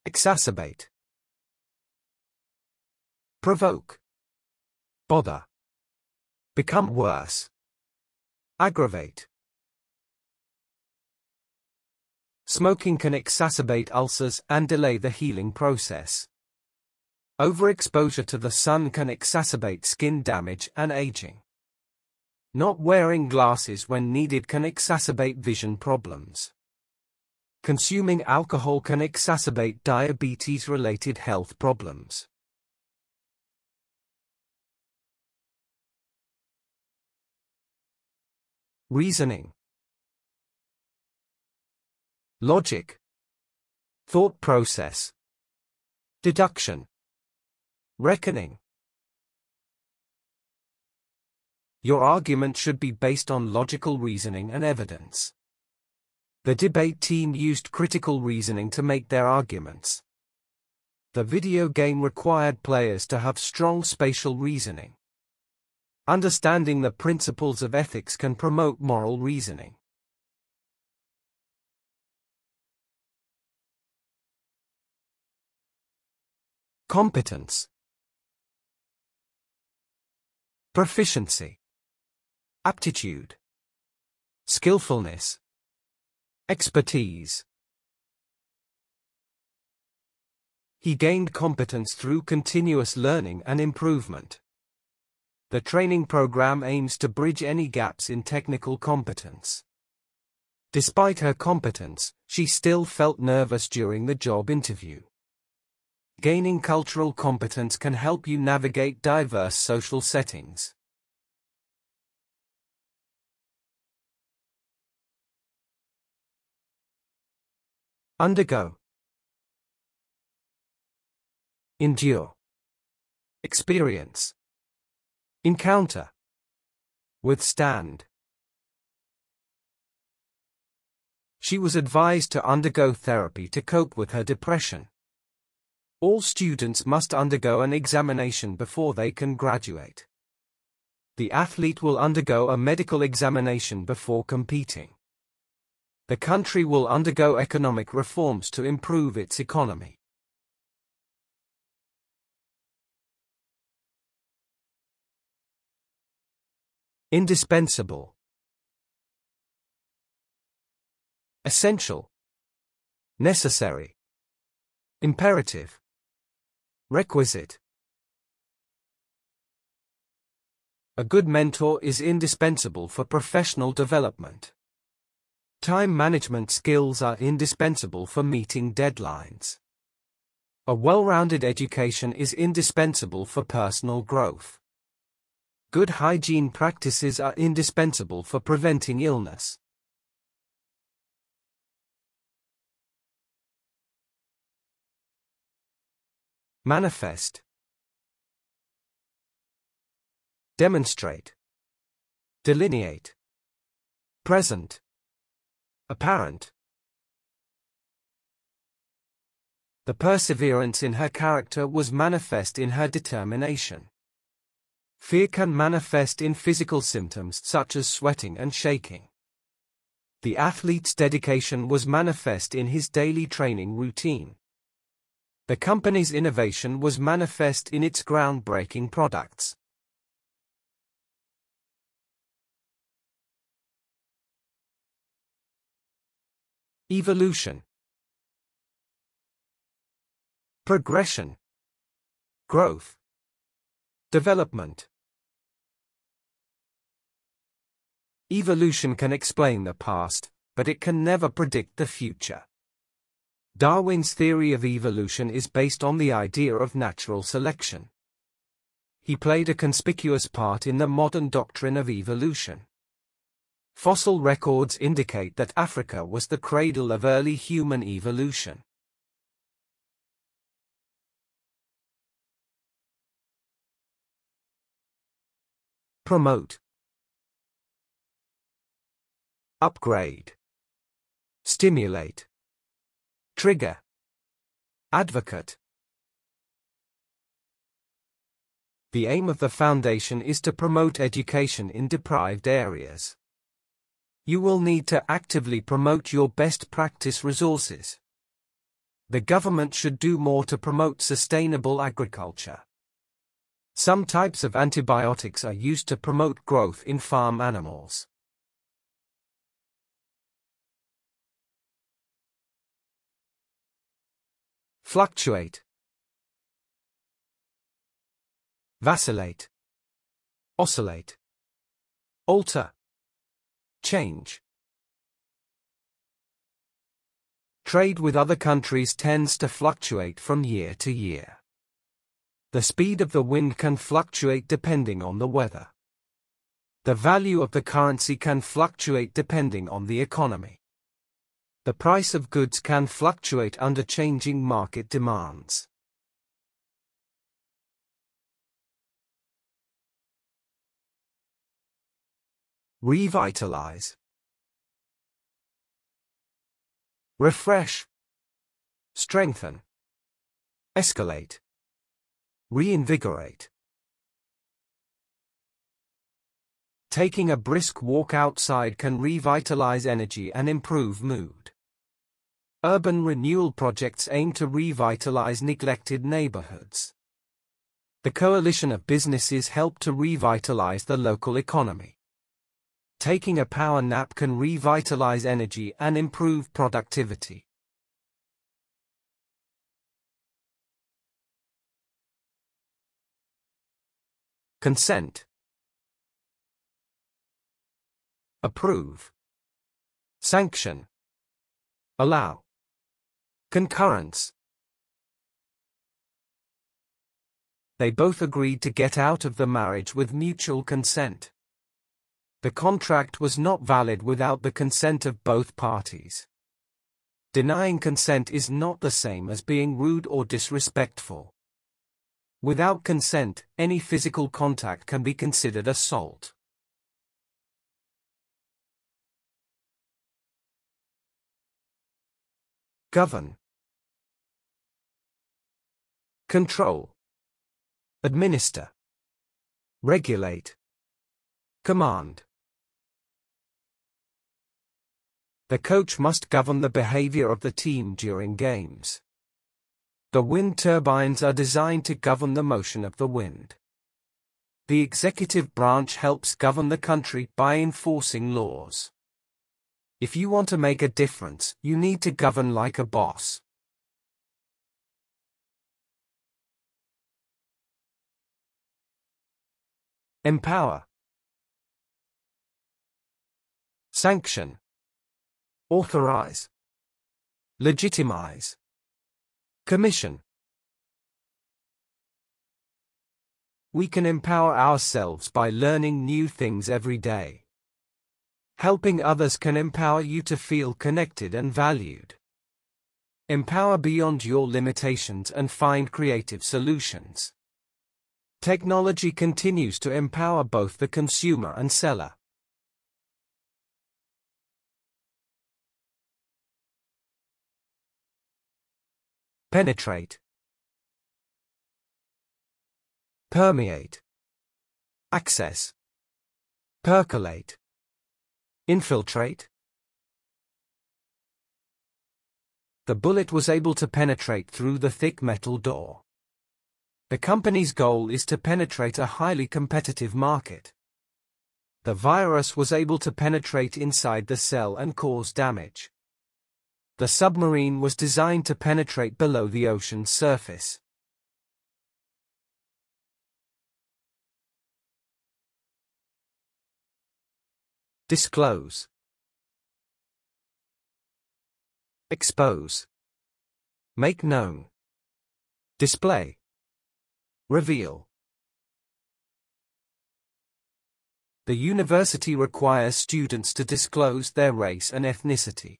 Exacerbate. Provoke. Bother. Become worse. Aggravate. Smoking can exacerbate ulcers and delay the healing process. Overexposure to the sun can exacerbate skin damage and aging. Not wearing glasses when needed can exacerbate vision problems. Consuming alcohol can exacerbate diabetes-related health problems. Reasoning. Logic. Thought process. Deduction. Reckoning. Your argument should be based on logical reasoning and evidence. The debate team used critical reasoning to make their arguments. The video game required players to have strong spatial reasoning. Understanding the principles of ethics can promote moral reasoning. Competence. Proficiency. Aptitude. Skillfulness. Expertise. He gained competence through continuous learning and improvement. The training program aims to bridge any gaps in technical competence. Despite her competence, she still felt nervous during the job interview. Gaining cultural competence can help you navigate diverse social settings. Undergo. Endure. Experience. Encounter. Withstand. She was advised to undergo therapy to cope with her depression. All students must undergo an examination before they can graduate. The athlete will undergo a medical examination before competing. The country will undergo economic reforms to improve its economy. Indispensable. Essential. Necessary. Imperative. Requisite. A good mentor is indispensable for professional development. Time management skills are indispensable for meeting deadlines. A well-rounded education is indispensable for personal growth. Good hygiene practices are indispensable for preventing illness. Manifest. Demonstrate. Delineate. Present. Apparent. The perseverance in her character was manifest in her determination. Fear can manifest in physical symptoms such as sweating and shaking. The athlete's dedication was manifest in his daily training routine. The company's innovation was manifest in its groundbreaking products. Evolution. Progression. Growth. Development. Evolution can explain the past, but it can never predict the future. Darwin's theory of evolution is based on the idea of natural selection. He played a conspicuous part in the modern doctrine of evolution. Fossil records indicate that Africa was the cradle of early human evolution. Promote. Upgrade. Stimulate. Trigger. Advocate. The aim of the foundation is to promote education in deprived areas. You will need to actively promote your best practice resources. The government should do more to promote sustainable agriculture. Some types of antibiotics are used to promote growth in farm animals. Fluctuate, vacillate, oscillate, alter, change. Trade with other countries tends to fluctuate from year to year. The speed of the wind can fluctuate depending on the weather. The value of the currency can fluctuate depending on the economy. The price of goods can fluctuate under changing market demands. Revitalize, refresh, strengthen, escalate, reinvigorate. Taking a brisk walk outside can revitalize energy and improve mood. Urban renewal projects aim to revitalize neglected neighborhoods. The coalition of businesses help to revitalize the local economy. Taking a power nap can revitalize energy and improve productivity. Consent, approve, sanction, allow, concurrence. They both agreed to get out of the marriage with mutual consent. The contract was not valid without the consent of both parties. Denying consent is not the same as being rude or disrespectful. Without consent, any physical contact can be considered assault. Govern, control, administer, regulate, command. The coach must govern the behavior of the team during games. The wind turbines are designed to govern the motion of the wind. The executive branch helps govern the country by enforcing laws. If you want to make a difference, you need to govern like a boss. Empower, sanction, authorize, legitimize, commission. We can empower ourselves by learning new things every day. Helping others can empower you to feel connected and valued. Empower beyond your limitations and find creative solutions. Technology continues to empower both the consumer and seller. Penetrate, permeate, access, percolate, infiltrate. The bullet was able to penetrate through the thick metal door. The company's goal is to penetrate a highly competitive market. The virus was able to penetrate inside the cell and cause damage. The submarine was designed to penetrate below the ocean's surface. Disclose, expose, make known, display, reveal. The university requires students to disclose their race and ethnicity.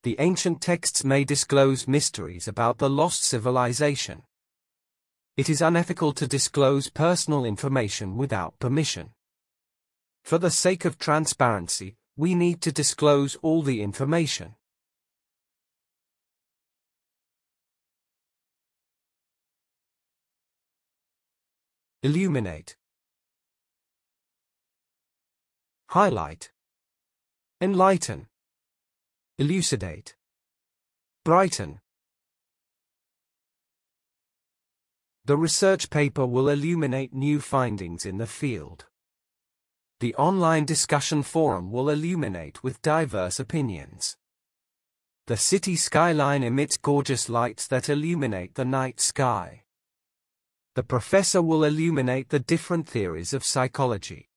The ancient texts may disclose mysteries about the lost civilization. It is unethical to disclose personal information without permission. For the sake of transparency, we need to disclose all the information. Illuminate, highlight, enlighten, elucidate, brighten, The research paper will illuminate new findings in the field. The online discussion forum will illuminate with diverse opinions. The city skyline emits gorgeous lights that illuminate the night sky. The professor will illuminate the different theories of psychology.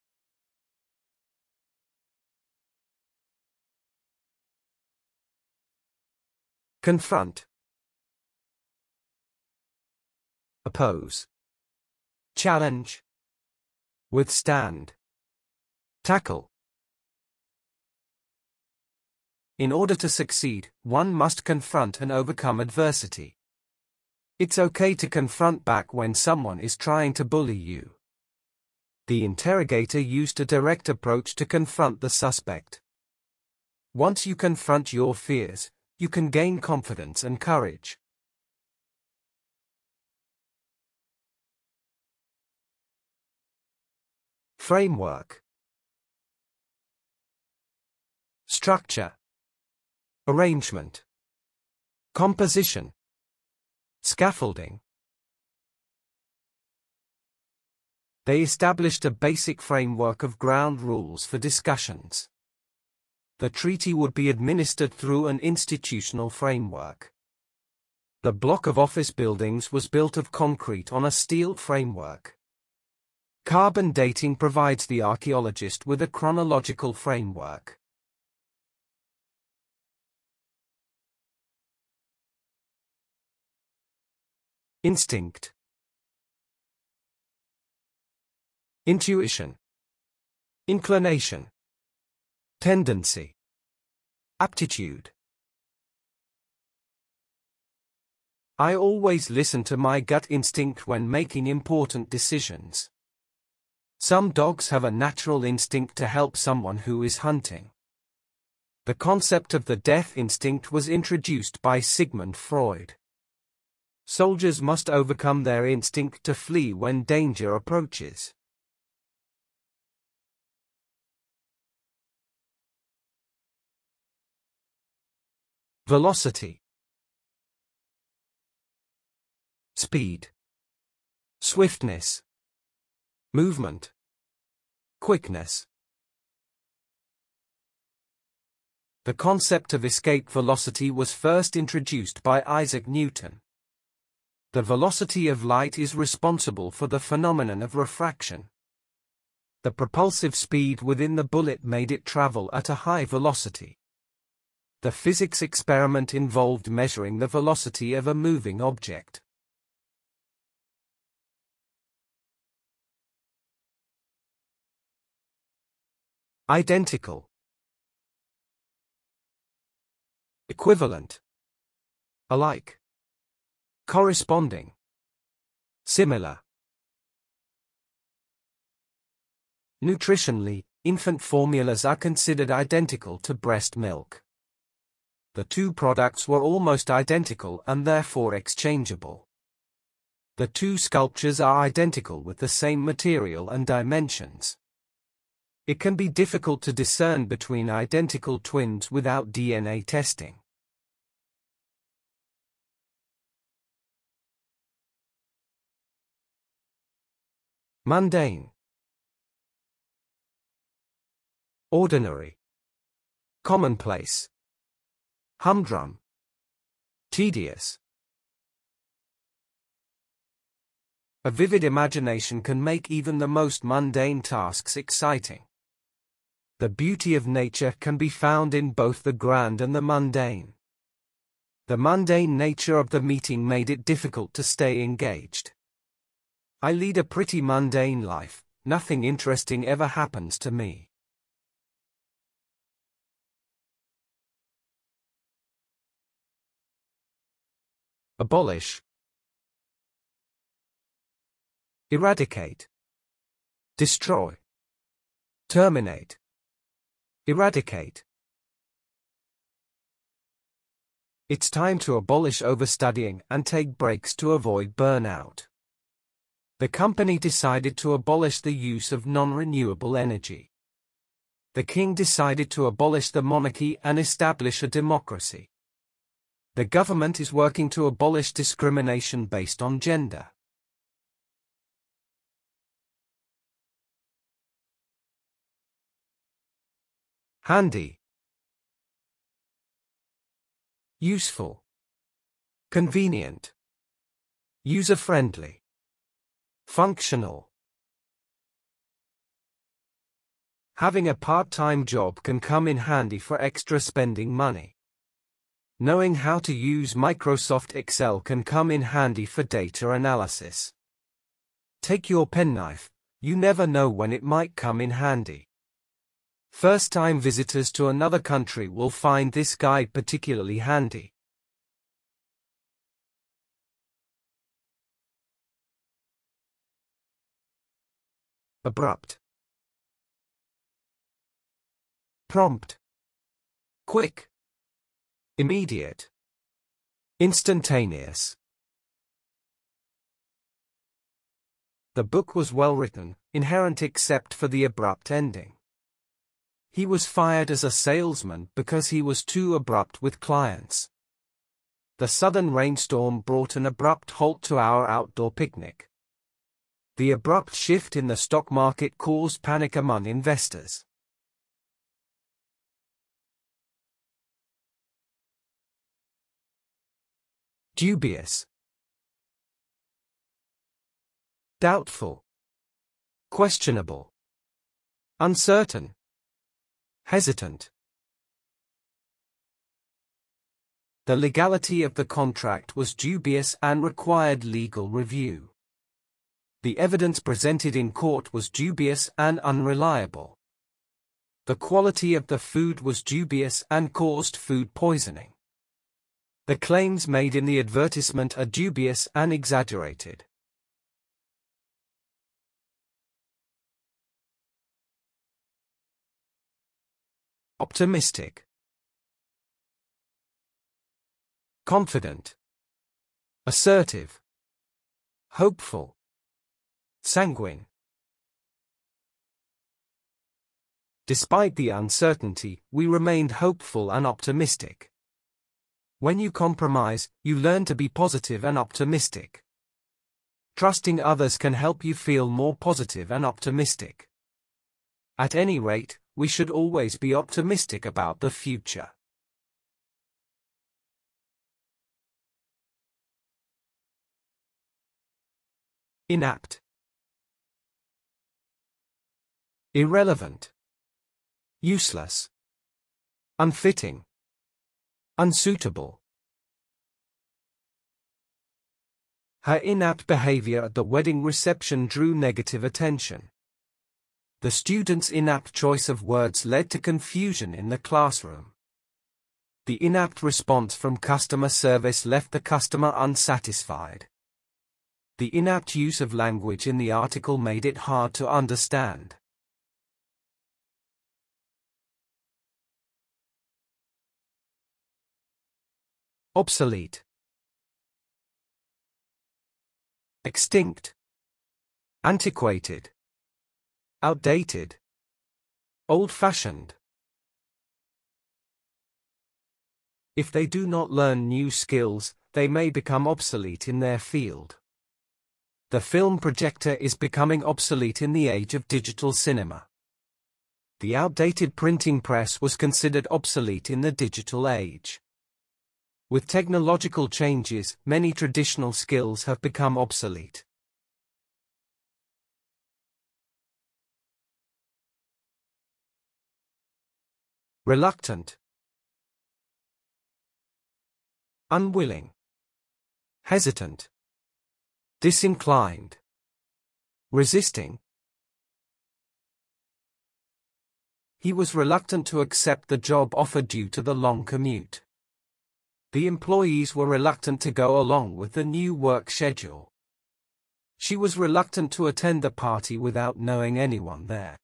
Confront. Oppose. Challenge. Withstand. Tackle. In order to succeed, one must confront and overcome adversity. It's okay to confront back when someone is trying to bully you. The interrogator used a direct approach to confront the suspect. Once you confront your fears, you can gain confidence and courage. Framework. Structure. Arrangement. Composition. Scaffolding. They established a basic framework of ground rules for discussions. The treaty would be administered through an institutional framework. The block of office buildings was built of concrete on a steel framework. Carbon dating provides the archaeologist with a chronological framework. Instinct. Intuition. Inclination. Tendency. Aptitude. I always listen to my gut instinct when making important decisions. Some dogs have a natural instinct to help someone who is hunting. The concept of the death instinct was introduced by Sigmund Freud. Soldiers must overcome their instinct to flee when danger approaches. Velocity. Speed. Swiftness. Movement. Quickness. The concept of escape velocity was first introduced by Isaac Newton. The velocity of light is responsible for the phenomenon of refraction. The propulsive speed within the bullet made it travel at a high velocity. The physics experiment involved measuring the velocity of a moving object. Identical. Equivalent. Alike. Corresponding. Similar. Nutritionally, infant formulas are considered identical to breast milk. The two products were almost identical and therefore exchangeable. The two sculptures are identical with the same material and dimensions. It can be difficult to discern between identical twins without DNA testing. Mundane. Ordinary. Commonplace. Humdrum. Tedious. A vivid imagination can make even the most mundane tasks exciting. The beauty of nature can be found in both the grand and the mundane. The mundane nature of the meeting made it difficult to stay engaged. I lead a pretty mundane life, nothing interesting ever happens to me. Abolish. Eradicate. Destroy. Terminate. Eradicate. It's time to abolish overstudying and take breaks to avoid burnout. The company decided to abolish the use of non-renewable energy. The king decided to abolish the monarchy and establish a democracy. The government is working to abolish discrimination based on gender. Handy. Useful. Convenient. User-friendly. Functional. Having a part-time job can come in handy for extra spending money. Knowing how to use Microsoft Excel can come in handy for data analysis. Take your penknife, you never know when it might come in handy. First-time visitors to another country will find this guide particularly handy. Abrupt. Prompt. Quick. Immediate. Instantaneous. The book was well written, inherent except for the abrupt ending. He was fired as a salesman because he was too abrupt with clients. The sudden rainstorm brought an abrupt halt to our outdoor picnic. The abrupt shift in the stock market caused panic among investors. Dubious. Doubtful. Questionable. Uncertain. Hesitant. The legality of the contract was dubious and required legal review. The evidence presented in court was dubious and unreliable. The quality of the food was dubious and caused food poisoning. The claims made in the advertisement are dubious and exaggerated. Optimistic. Confident. Assertive. Hopeful. Sanguine. Despite the uncertainty, we remained hopeful and optimistic. When you compromise, you learn to be positive and optimistic. Trusting others can help you feel more positive and optimistic. At any rate, we should always be optimistic about the future. Inapt. Irrelevant. Useless. Unfitting. Unsuitable. Her inapt behavior at the wedding reception drew negative attention. The student's inapt choice of words led to confusion in the classroom. The inapt response from customer service left the customer unsatisfied. The inapt use of language in the article made it hard to understand. Obsolete. Extinct. Antiquated. Outdated. Old-fashioned. If they do not learn new skills, they may become obsolete in their field. The film projector is becoming obsolete in the age of digital cinema. The outdated printing press was considered obsolete in the digital age. With technological changes, many traditional skills have become obsolete. Reluctant. Unwilling. Hesitant. Disinclined. Resisting. He was reluctant to accept the job offer due to the long commute. The employees were reluctant to go along with the new work schedule. She was reluctant to attend the party without knowing anyone there.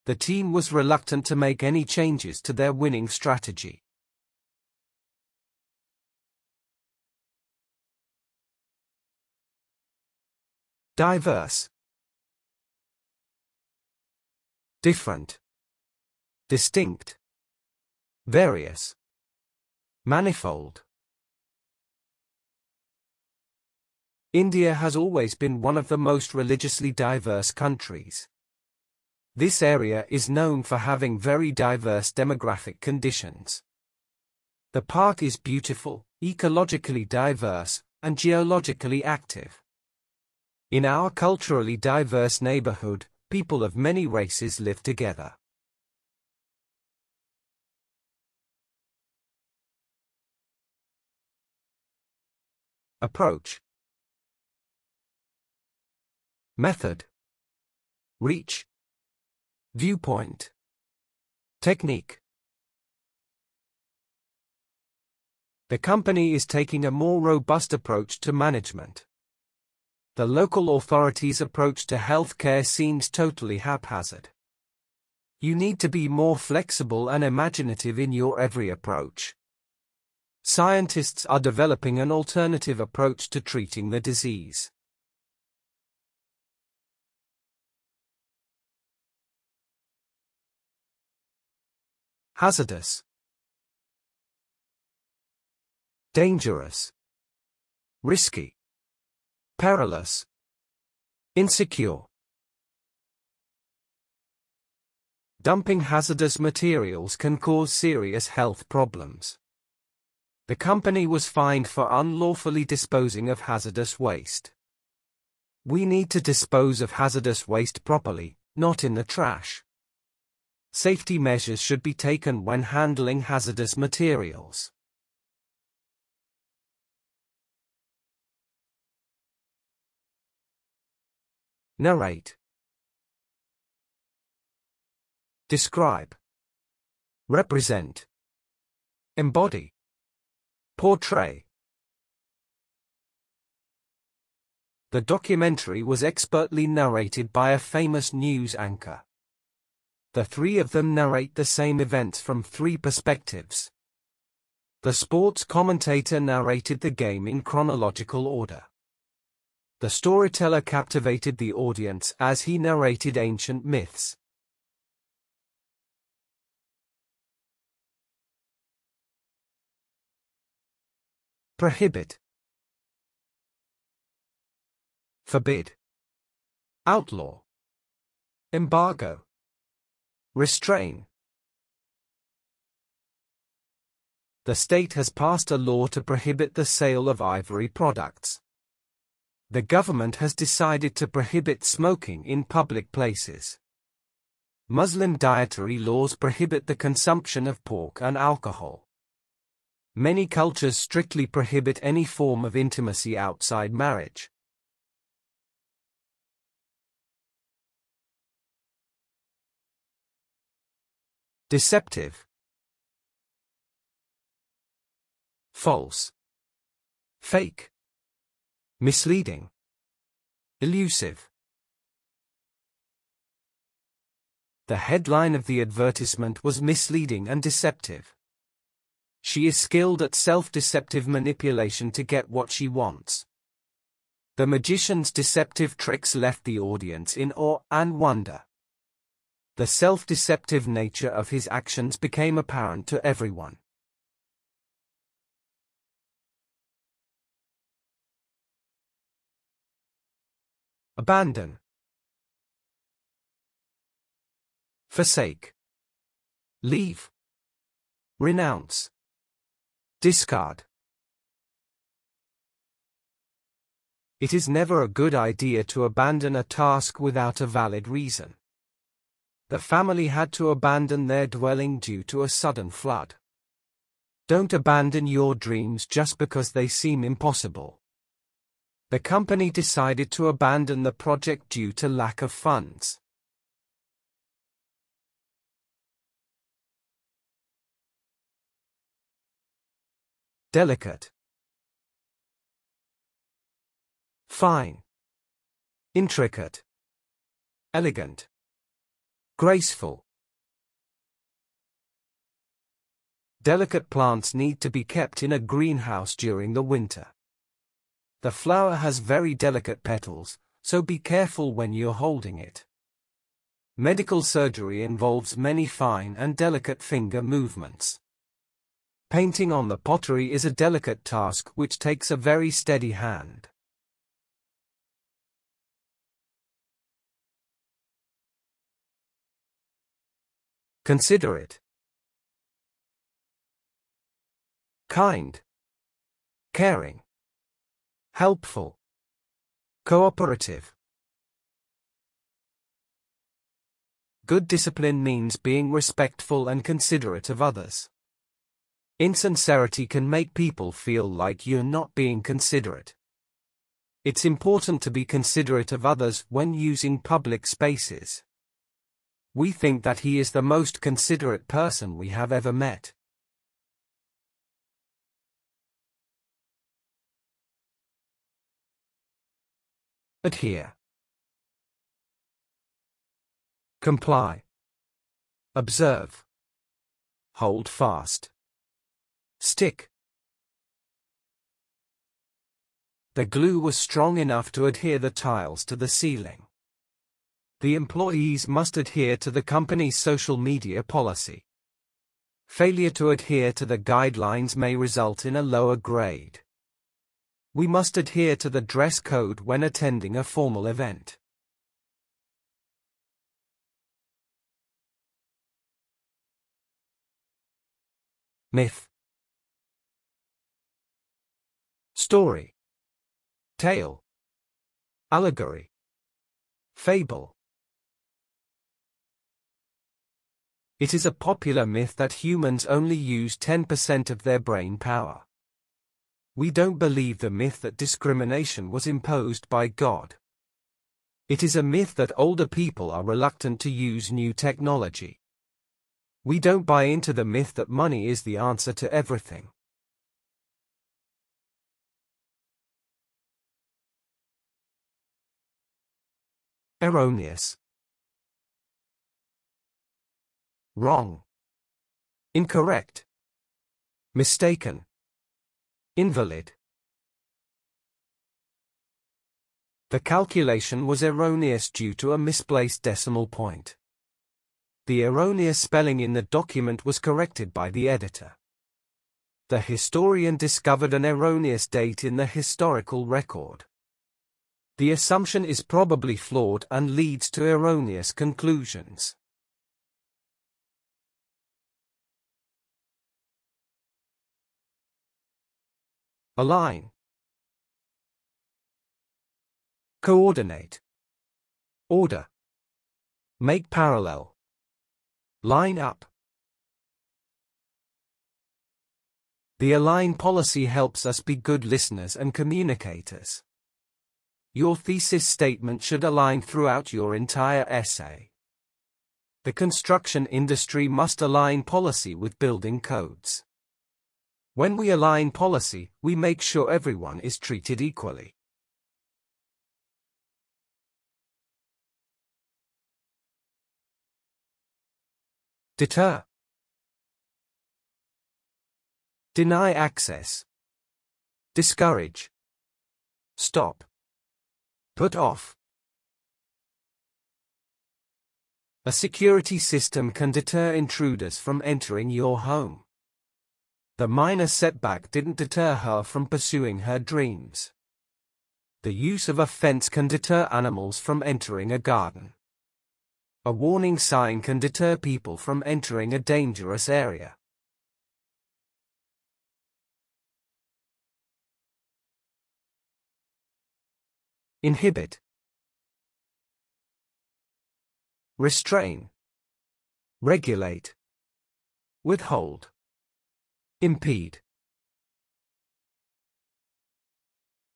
The team was reluctant to make any changes to their winning strategy. Diverse. Different. Distinct. Various. Manifold. India has always been one of the most religiously diverse countries. This area is known for having very diverse demographic conditions. The park is beautiful, ecologically diverse, and geologically active. In our culturally diverse neighborhood, people of many races live together. Approach. Method. Reach. Viewpoint. Technique. The company is taking a more robust approach to management. The local authorities' approach to healthcare seems totally haphazard. You need to be more flexible and imaginative in your every approach. Scientists are developing an alternative approach to treating the disease. Hazardous. Dangerous. Risky. Perilous. Insecure. Dumping hazardous materials can cause serious health problems. The company was fined for unlawfully disposing of hazardous waste. We need to dispose of hazardous waste properly, not in the trash. Safety measures should be taken when handling hazardous materials. Narrate. Describe. Represent. Embody. Portray. The documentary was expertly narrated by a famous news anchor. The three of them narrate the same events from three perspectives. The sports commentator narrated the game in chronological order. The storyteller captivated the audience as he narrated ancient myths. Prohibit. Forbid. Outlaw. Embargo. Restrain. The state has passed a law to prohibit the sale of ivory products. The government has decided to prohibit smoking in public places. Muslim dietary laws prohibit the consumption of pork and alcohol. Many cultures strictly prohibit any form of intimacy outside marriage. Deceptive. False. Fake. Misleading. Elusive. The headline of the advertisement was misleading and deceptive. She is skilled at self-deceptive manipulation to get what she wants. The magician's deceptive tricks left the audience in awe and wonder. The self-deceptive nature of his actions became apparent to everyone. Abandon. Forsake. Leave. Renounce. Discard. It is never a good idea to abandon a task without a valid reason. The family had to abandon their dwelling due to a sudden flood. Don't abandon your dreams just because they seem impossible. The company decided to abandon the project due to lack of funds. Delicate. Fine. Intricate. Elegant. Graceful. Delicate plants need to be kept in a greenhouse during the winter. The flower has very delicate petals, so be careful when you're holding it. Medical surgery involves many fine and delicate finger movements. Painting on the pottery is a delicate task which takes a very steady hand. considerate, kind, caring, helpful, cooperative. Good discipline means being respectful and considerate of others. Insincerity can make people feel like you're not being considerate. It's important to be considerate of others when using public spaces. We think that he is the most considerate person we have ever met. Adhere, comply, observe, hold fast, stick. The glue was strong enough to adhere the tiles to the ceiling. The employees must adhere to the company's social media policy. Failure to adhere to the guidelines may result in a lower grade. We must adhere to the dress code when attending a formal event. Myth, story, tale, allegory, fable. It is a popular myth that humans only use 10% of their brain power. We don't believe the myth that discrimination was imposed by God. It is a myth that older people are reluctant to use new technology. We don't buy into the myth that money is the answer to everything. Erroneous, wrong, incorrect, mistaken, invalid. The calculation was erroneous due to a misplaced decimal point. The erroneous spelling in the document was corrected by the editor. The historian discovered an erroneous date in the historical record. The assumption is probably flawed and leads to erroneous conclusions. Align, coordinate, order, make parallel, line up. The align policy helps us be good listeners and communicators. Your thesis statement should align throughout your entire essay. The construction industry must align policy with building codes. When we align policy, we make sure everyone is treated equally. Deter, deny access, discourage, stop, put off. A security system can deter intruders from entering your home. The minor setback didn't deter her from pursuing her dreams. The use of a fence can deter animals from entering a garden. A warning sign can deter people from entering a dangerous area. Inhibit, restrain, regulate, withhold, impede.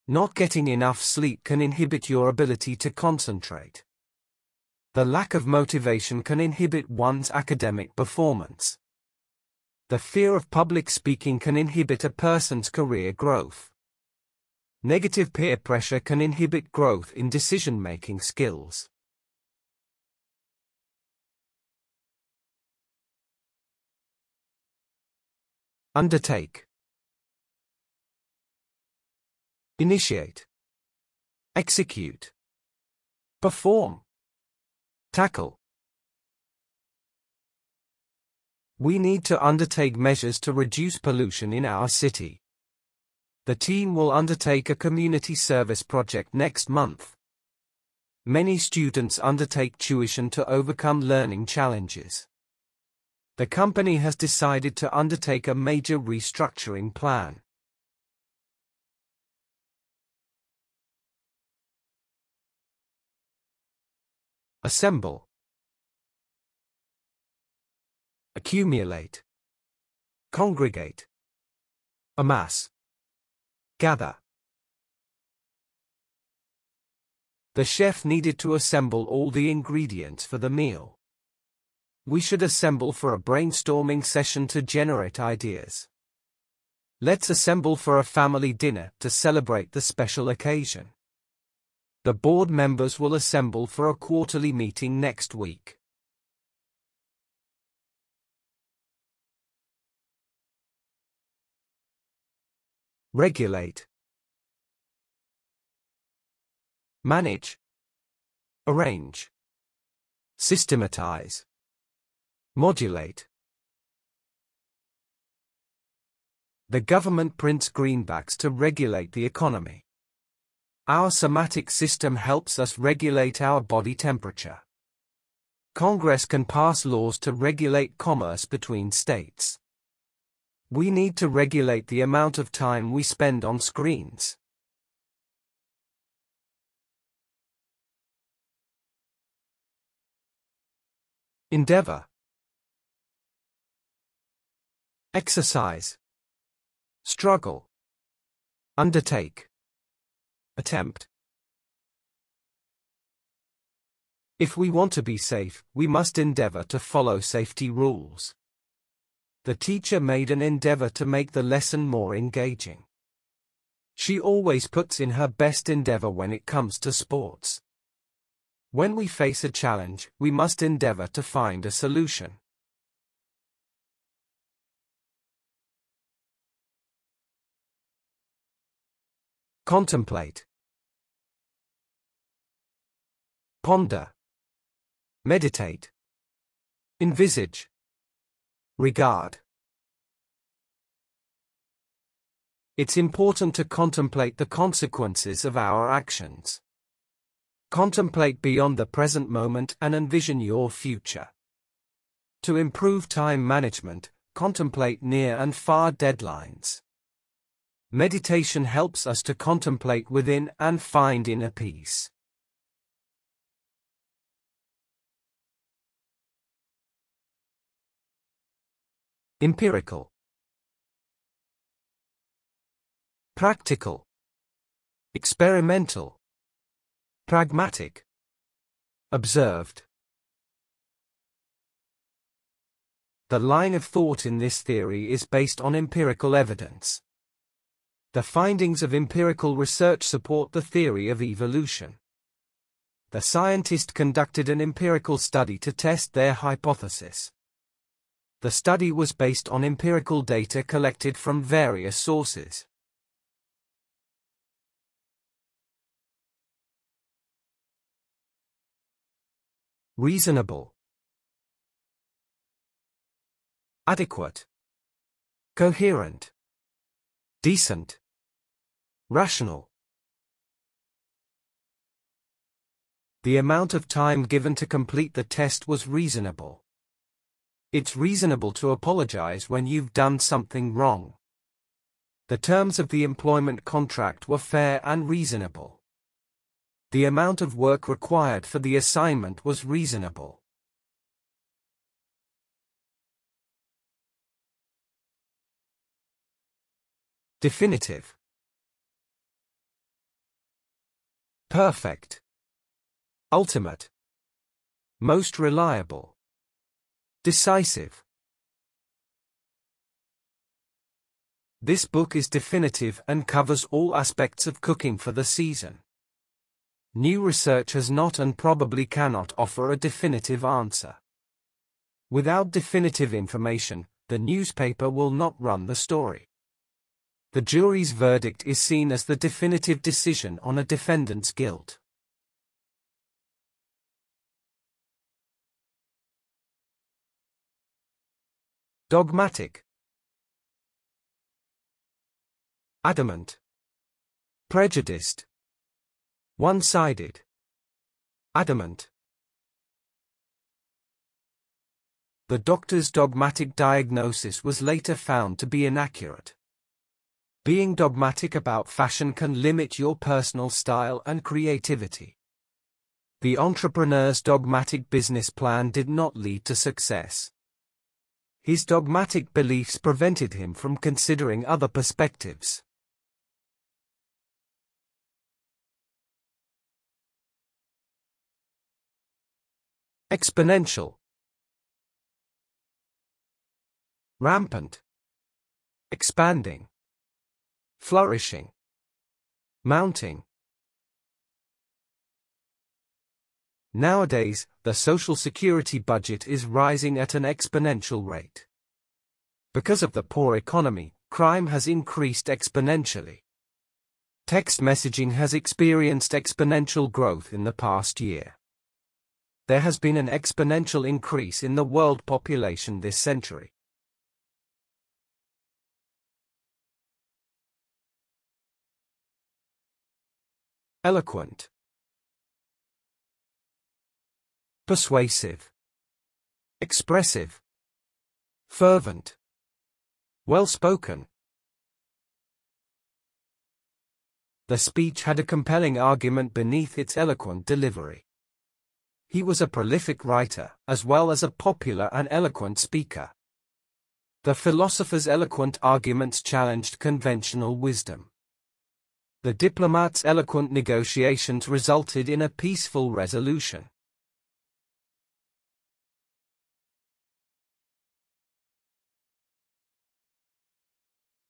Not getting enough sleep can inhibit your ability to concentrate. The lack of motivation can inhibit one's academic performance. The fear of public speaking can inhibit a person's career growth. Negative peer pressure can inhibit growth in decision-making skills. Undertake, initiate, execute, perform, tackle. We need to undertake measures to reduce pollution in our city. The team will undertake a community service project next month. Many students undertake tuition to overcome learning challenges. The company has decided to undertake a major restructuring plan. Assemble. Accumulate. Congregate. Amass. Gather. The chef needed to assemble all the ingredients for the meal. We should assemble for a brainstorming session to generate ideas. Let's assemble for a family dinner to celebrate the special occasion. The board members will assemble for a quarterly meeting next week. Regulate. Manage. Arrange. Systematize. Modulate. The government prints greenbacks to regulate the economy. Our somatic system helps us regulate our body temperature. Congress can pass laws to regulate commerce between states. We need to regulate the amount of time we spend on screens. Endeavor. Exercise. Struggle. Undertake. Attempt. If we want to be safe, we must endeavor to follow safety rules. The teacher made an endeavor to make the lesson more engaging. She always puts in her best endeavor when it comes to sports. When we face a challenge, we must endeavor to find a solution. Contemplate. Ponder. Meditate. Envisage. Regard. It's important to contemplate the consequences of our actions. Contemplate beyond the present moment and envision your future. To improve time management, contemplate near and far deadlines. Meditation helps us to contemplate within and find inner peace. Empirical. Practical. Experimental. Pragmatic. Observed. The line of thought in this theory is based on empirical evidence. The findings of empirical research support the theory of evolution. The scientist conducted an empirical study to test their hypothesis. The study was based on empirical data collected from various sources. Reasonable. Adequate. Coherent. Decent. Rational. The amount of time given to complete the test was reasonable. It's reasonable to apologize when you've done something wrong. The terms of the employment contract were fair and reasonable. The amount of work required for the assignment was reasonable. Definitive. Perfect. Ultimate. Most reliable. Decisive. This book is definitive and covers all aspects of cooking for the season. New research has not and probably cannot offer a definitive answer. Without definitive information, the newspaper will not run the story. The jury's verdict is seen as the definitive decision on a defendant's guilt. Dogmatic. Adamant. Prejudiced. One-sided. Adamant. The doctor's dogmatic diagnosis was later found to be inaccurate. Being dogmatic about fashion can limit your personal style and creativity. The entrepreneur's dogmatic business plan did not lead to success. His dogmatic beliefs prevented him from considering other perspectives. Exponential. Rampant. Expanding. Flourishing. Mounting. Nowadays, the Social Security budget is rising at an exponential rate. Because of the poor economy, crime has increased exponentially. Text messaging has experienced exponential growth in the past year. There has been an exponential increase in the world population this century. Eloquent. Persuasive. Expressive. Fervent. Well-spoken. The speech had a compelling argument beneath its eloquent delivery. He was a prolific writer, as well as a popular and eloquent speaker. The philosopher's eloquent arguments challenged conventional wisdom. The diplomat's eloquent negotiations resulted in a peaceful resolution.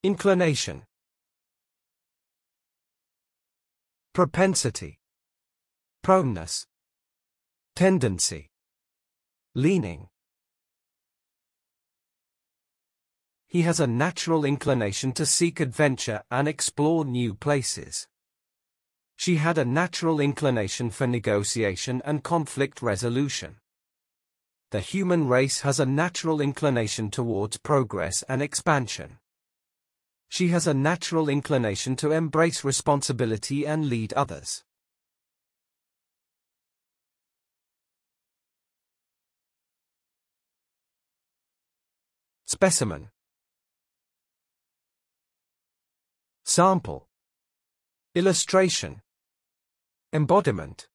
Inclination. Propensity. Proneness. Tendency. Leaning. He has a natural inclination to seek adventure and explore new places. She had a natural inclination for negotiation and conflict resolution. The human race has a natural inclination towards progress and expansion. She has a natural inclination to embrace responsibility and lead others. Specimen. Sample. Illustration. Embodiment.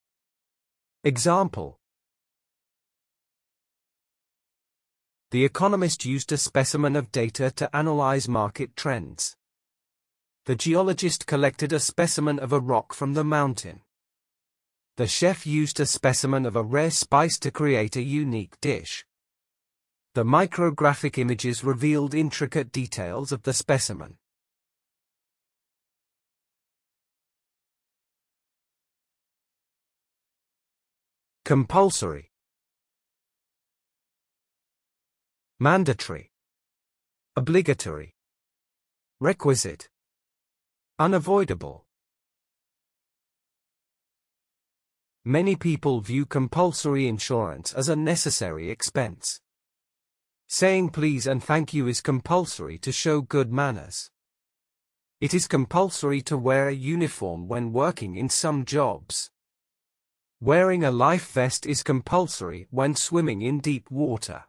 Example. The economist used a specimen of data to analyze market trends. The geologist collected a specimen of a rock from the mountain. The chef used a specimen of a rare spice to create a unique dish. The micrographic images revealed intricate details of the specimen. Compulsory. Mandatory. Obligatory. Requisite. Unavoidable. Many people view compulsory insurance as a necessary expense. Saying please and thank you is compulsory to show good manners. It is compulsory to wear a uniform when working in some jobs. Wearing a life vest is compulsory when swimming in deep water.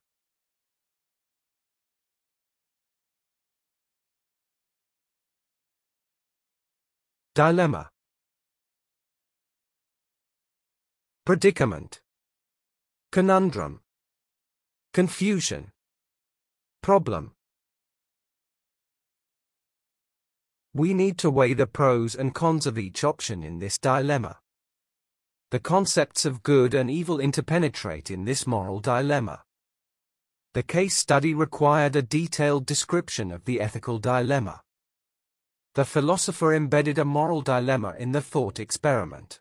Dilemma. Predicament. Conundrum. Confusion. Problem. We need to weigh the pros and cons of each option in this dilemma. The concepts of good and evil interpenetrate in this moral dilemma. The case study required a detailed description of the ethical dilemma. The philosopher embedded a moral dilemma in the thought experiment.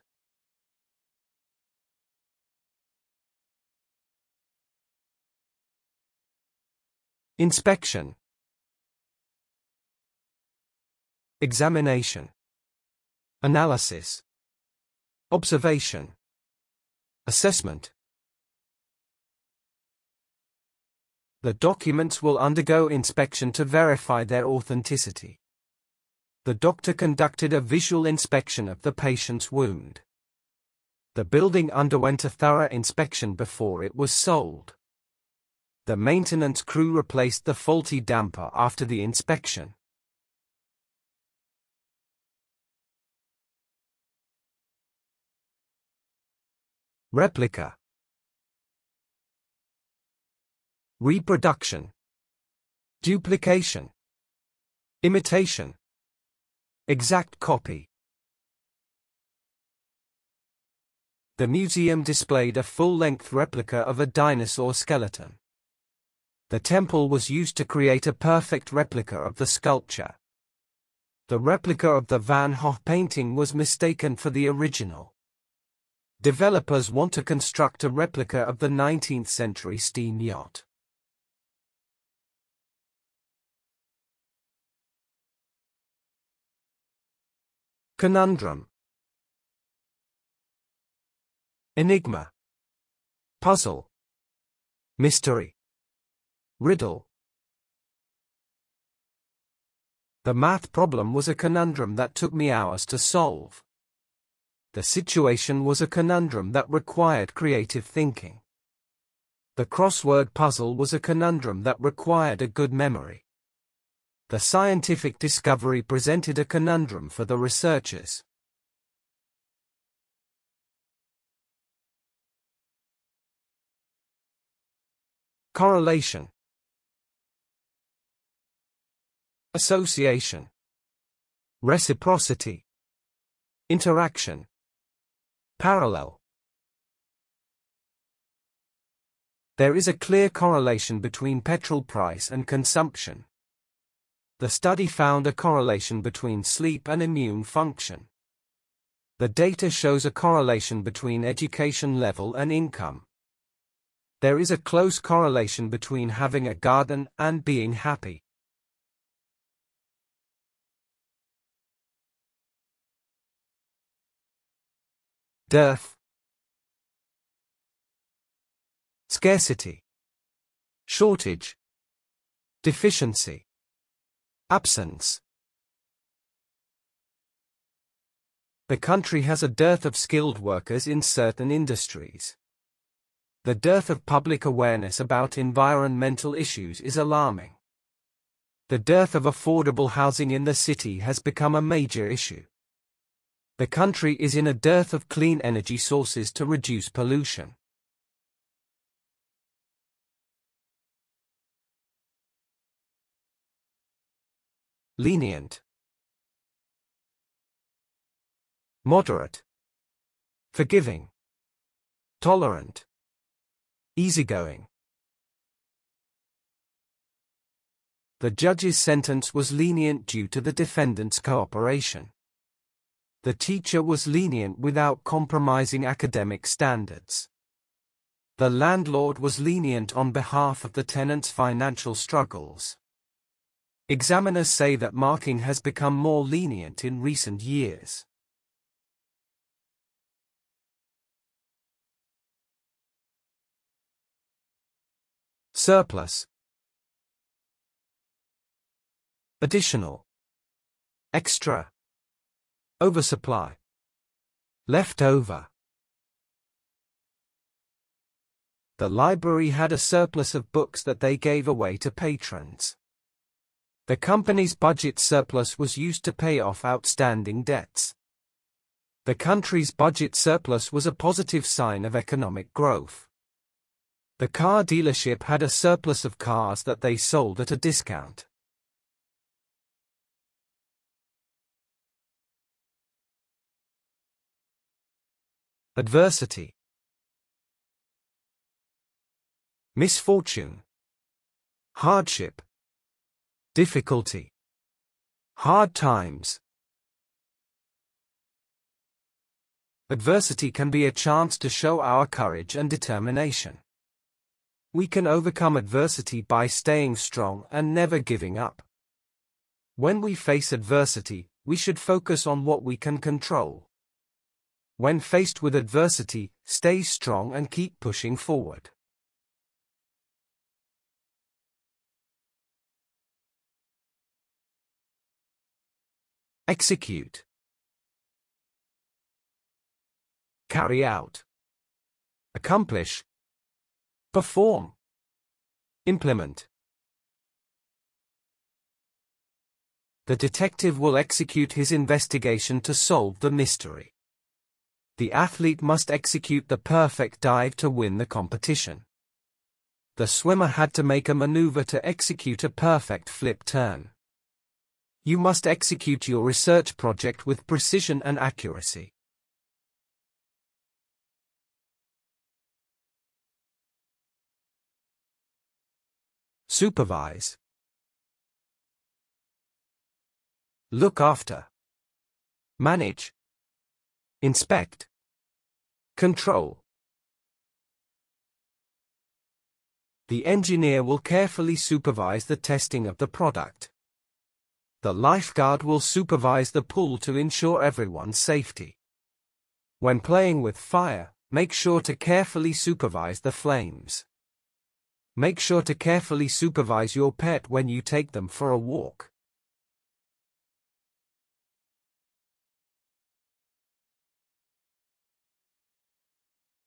Inspection. Examination. Analysis. Observation. Assessment. The documents will undergo inspection to verify their authenticity. The doctor conducted a visual inspection of the patient's wound. The building underwent a thorough inspection before it was sold. The maintenance crew replaced the faulty damper after the inspection. Replica. Reproduction. Duplication. Imitation. Exact copy. The museum displayed a full-length replica of a dinosaur skeleton. The temple was used to create a perfect replica of the sculpture. The replica of the Van Gogh painting was mistaken for the original. Developers want to construct a replica of the 19th century steam yacht. Conundrum. Enigma. Puzzle. Mystery. Riddle. The math problem was a conundrum that took me hours to solve. The situation was a conundrum that required creative thinking. The crossword puzzle was a conundrum that required a good memory. The scientific discovery presented a conundrum for the researchers. Correlation. Association. Reciprocity. Interaction. Parallel. There is a clear correlation between petrol price and consumption. The study found a correlation between sleep and immune function. The data shows a correlation between education level and income. There is a close correlation between having a garden and being happy. Dearth. Scarcity. Shortage. Deficiency. Absence. The country has a dearth of skilled workers in certain industries. The dearth of public awareness about environmental issues is alarming. The dearth of affordable housing in the city has become a major issue. The country is in a dearth of clean energy sources to reduce pollution. Lenient. Moderate. Forgiving. Tolerant. Easygoing. The judge's sentence was lenient due to the defendant's cooperation. The teacher was lenient without compromising academic standards. The landlord was lenient on behalf of the tenant's financial struggles. Examiners say that marking has become more lenient in recent years. Surplus. Additional. Extra. Oversupply. Leftover. The library had a surplus of books that they gave away to patrons. The company's budget surplus was used to pay off outstanding debts. The country's budget surplus was a positive sign of economic growth. The car dealership had a surplus of cars that they sold at a discount. Adversity. Misfortune. Hardship. Difficulty. Hard times. Adversity can be a chance to show our courage and determination. We can overcome adversity by staying strong and never giving up. When we face adversity, we should focus on what we can control. When faced with adversity, stay strong and keep pushing forward. Execute. Carry out. Accomplish. Perform. Implement. The detective will execute his investigation to solve the mystery. The athlete must execute the perfect dive to win the competition. The swimmer had to make a maneuver to execute a perfect flip turn. You must execute your research project with precision and accuracy. Supervise. Look after. Manage. Inspect. Control. The engineer will carefully supervise the testing of the product. The lifeguard will supervise the pool to ensure everyone's safety. When playing with fire, make sure to carefully supervise the flames. Make sure to carefully supervise your pet when you take them for a walk.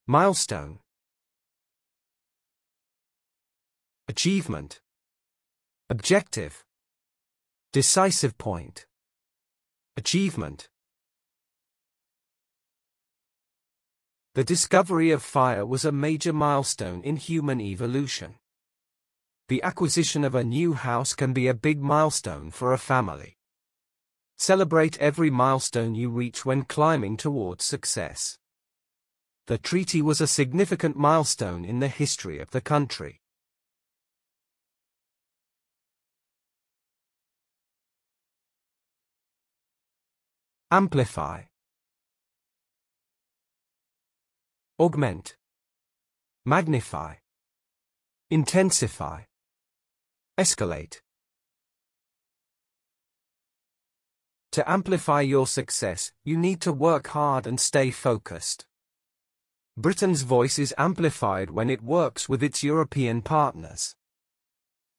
Milestone. Achievement. Objective. Decisive point. Achievement. The discovery of fire was a major milestone in human evolution. The acquisition of a new house can be a big milestone for a family. Celebrate every milestone you reach when climbing towards success. The treaty was a significant milestone in the history of the country. Amplify. Augment. Magnify. Intensify. Escalate. To amplify your success, you need to work hard and stay focused. Britain's voice is amplified when it works with its European partners.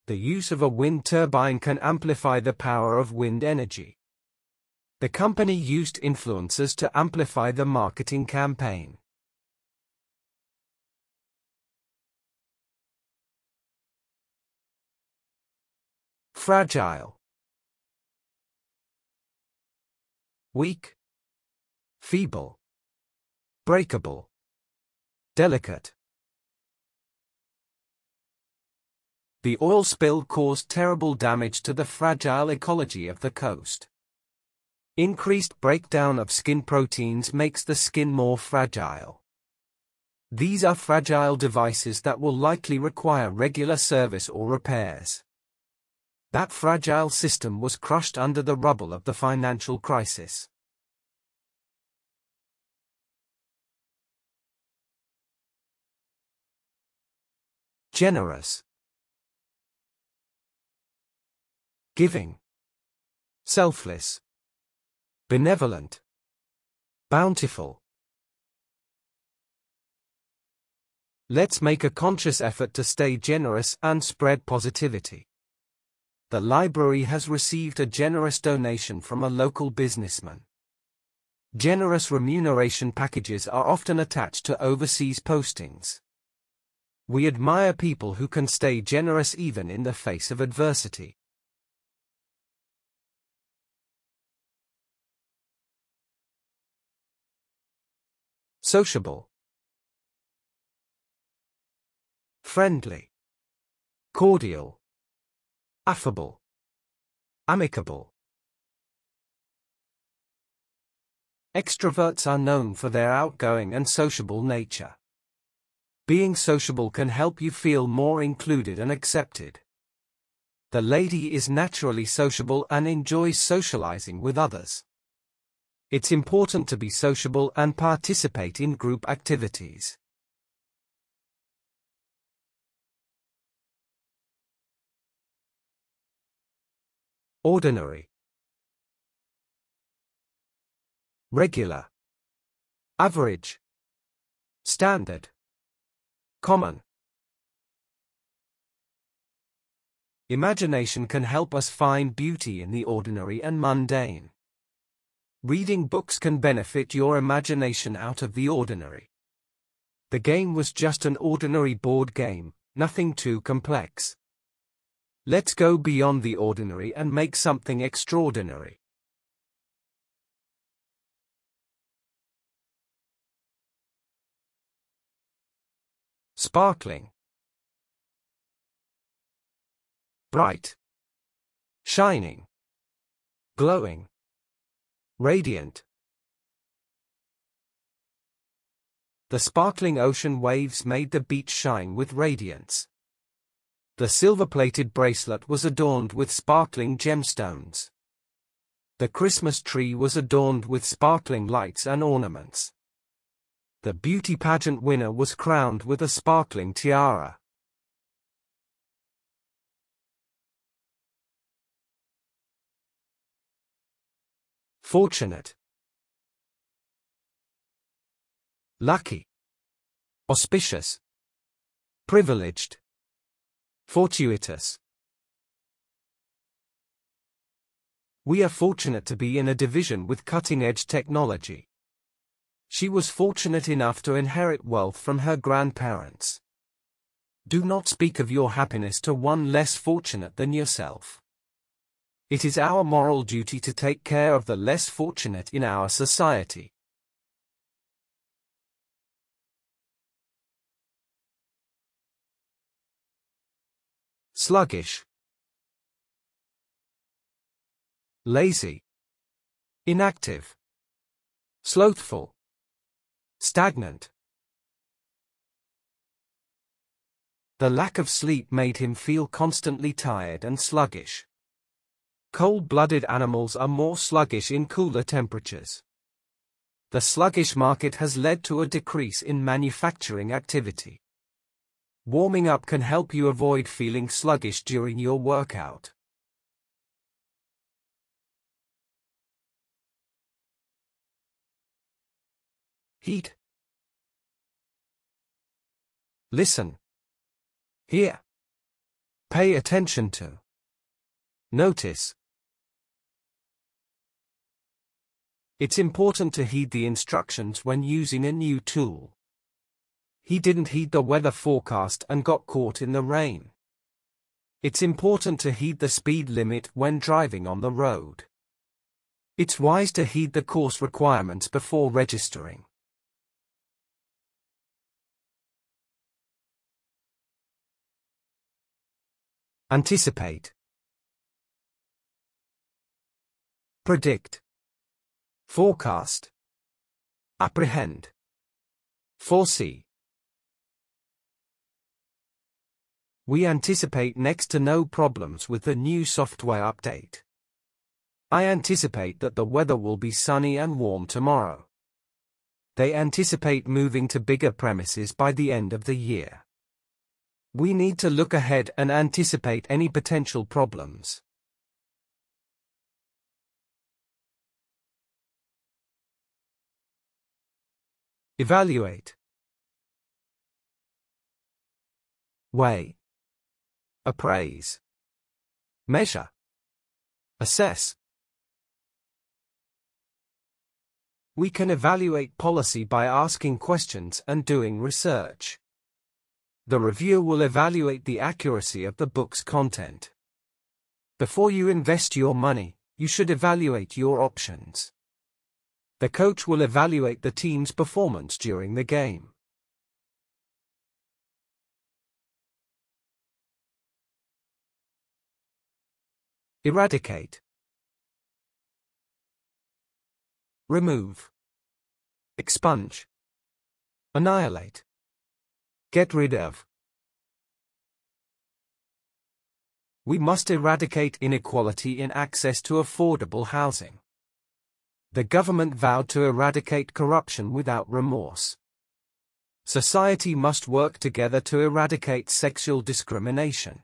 The use of a wind turbine can amplify the power of wind energy. The company used influencers to amplify the marketing campaign. Fragile. Weak. Feeble. Breakable. Delicate. The oil spill caused terrible damage to the fragile ecology of the coast. Increased breakdown of skin proteins makes the skin more fragile. These are fragile devices that will likely require regular service or repairs. That fragile system was crushed under the rubble of the financial crisis. Generous. Giving. Selfless. Benevolent. Bountiful. Let's make a conscious effort to stay generous and spread positivity. The library has received a generous donation from a local businessman. Generous remuneration packages are often attached to overseas postings. We admire people who can stay generous even in the face of adversity. Sociable. Friendly. Cordial. Affable. Amicable. Extroverts are known for their outgoing and sociable nature. Being sociable can help you feel more included and accepted. The lady is naturally sociable and enjoys socializing with others. It's important to be sociable and participate in group activities. Ordinary. Regular. Average. Standard. Common. Imagination can help us find beauty in the ordinary and mundane. Reading books can benefit your imagination out of the ordinary. The game was just an ordinary board game, nothing too complex. Let's go beyond the ordinary and make something extraordinary. Sparkling. Bright. Shining. Glowing. Radiant. The sparkling ocean waves made the beach shine with radiance. The silver-plated bracelet was adorned with sparkling gemstones. The Christmas tree was adorned with sparkling lights and ornaments. The beauty pageant winner was crowned with a sparkling tiara. Fortunate. Lucky. Auspicious. Privileged. Fortuitous. We are fortunate to be in a division with cutting-edge technology. She was fortunate enough to inherit wealth from her grandparents. Do not speak of your happiness to one less fortunate than yourself. It is our moral duty to take care of the less fortunate in our society. Sluggish. Lazy. Inactive. Slothful. Stagnant. The lack of sleep made him feel constantly tired and sluggish. Cold-blooded animals are more sluggish in cooler temperatures. The sluggish market has led to a decrease in manufacturing activity. Warming up can help you avoid feeling sluggish during your workout. Heat. Listen. Hear. Pay attention to. Notice. It's important to heed the instructions when using a new tool. He didn't heed the weather forecast and got caught in the rain. It's important to heed the speed limit when driving on the road. It's wise to heed the course requirements before registering. Anticipate. Predict. Forecast. Apprehend. Foresee. We anticipate next to no problems with the new software update. I anticipate that the weather will be sunny and warm tomorrow. They anticipate moving to bigger premises by the end of the year. We need to look ahead and anticipate any potential problems. Evaluate. Weigh. Appraise. Measure. Assess. We can evaluate policy by asking questions and doing research. The reviewer will evaluate the accuracy of the book's content. Before you invest your money, you should evaluate your options. The coach will evaluate the team's performance during the game. Eradicate. Remove. Expunge. Annihilate. Get rid of. We must eradicate inequality in access to affordable housing. The government vowed to eradicate corruption without remorse. Society must work together to eradicate sexual discrimination.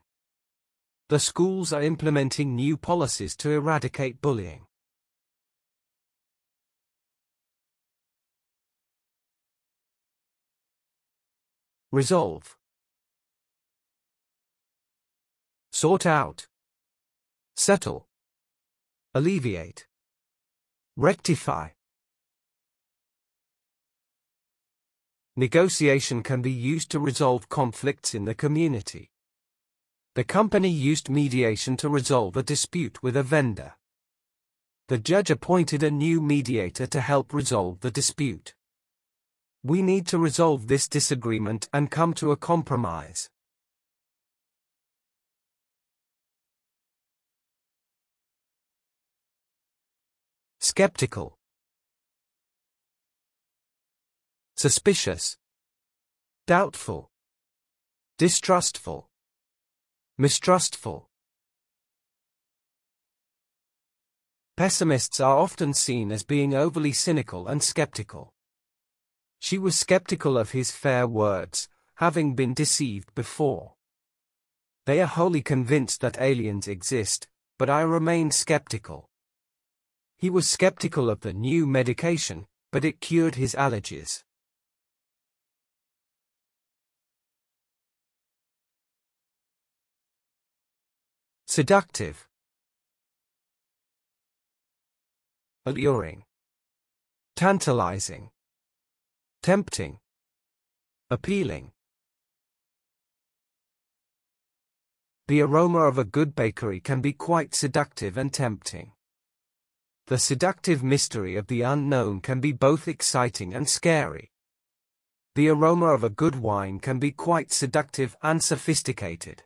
The schools are implementing new policies to eradicate bullying. Resolve. Sort out. Settle. Alleviate. Rectify. Negotiation can be used to resolve conflicts in the community. The company used mediation to resolve a dispute with a vendor. The judge appointed a new mediator to help resolve the dispute. We need to resolve this disagreement and come to a compromise. Skeptical. Suspicious. Doubtful. Distrustful. Mistrustful. Pessimists are often seen as being overly cynical and skeptical. She was skeptical of his fair words, having been deceived before. They are wholly convinced that aliens exist, but I remain skeptical. He was skeptical of the new medication, but it cured his allergies. Seductive. Alluring. Tantalizing. Tempting. Appealing. The aroma of a good bakery can be quite seductive and tempting. The seductive mystery of the unknown can be both exciting and scary. The aroma of a good wine can be quite seductive and sophisticated.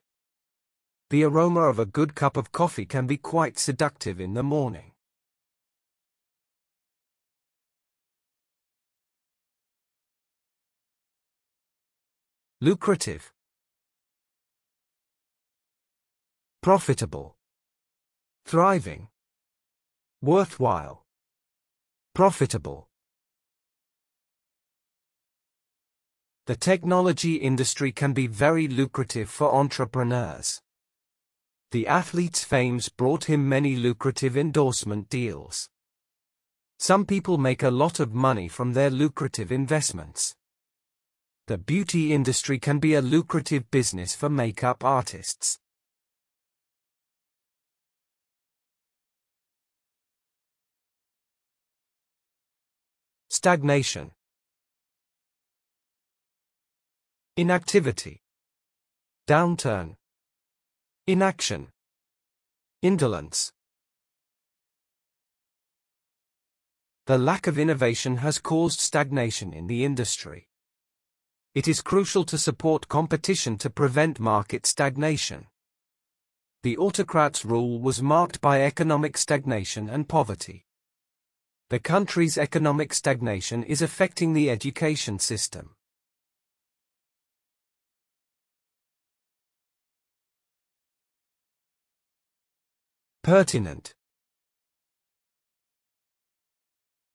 The aroma of a good cup of coffee can be quite seductive in the morning. Lucrative. Profitable. Thriving. Worthwhile. Profitable. The technology industry can be very lucrative for entrepreneurs. The athlete's fames brought him many lucrative endorsement deals. Some people make a lot of money from their lucrative investments. The beauty industry can be a lucrative business for makeup artists. Stagnation. Inactivity. Downturn. Inaction. Indolence. The lack of innovation has caused stagnation in the industry. It is crucial to support competition to prevent market stagnation. The autocrat's rule was marked by economic stagnation and poverty. The country's economic stagnation is affecting the education system. Pertinent.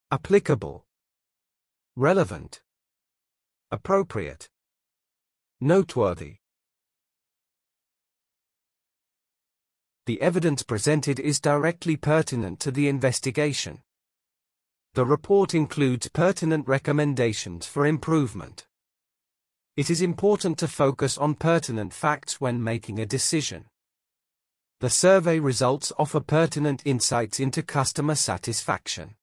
Applicable. Relevant. Appropriate. Noteworthy. The evidence presented is directly pertinent to the investigation. The report includes pertinent recommendations for improvement. It is important to focus on pertinent facts when making a decision. The survey results offer pertinent insights into customer satisfaction.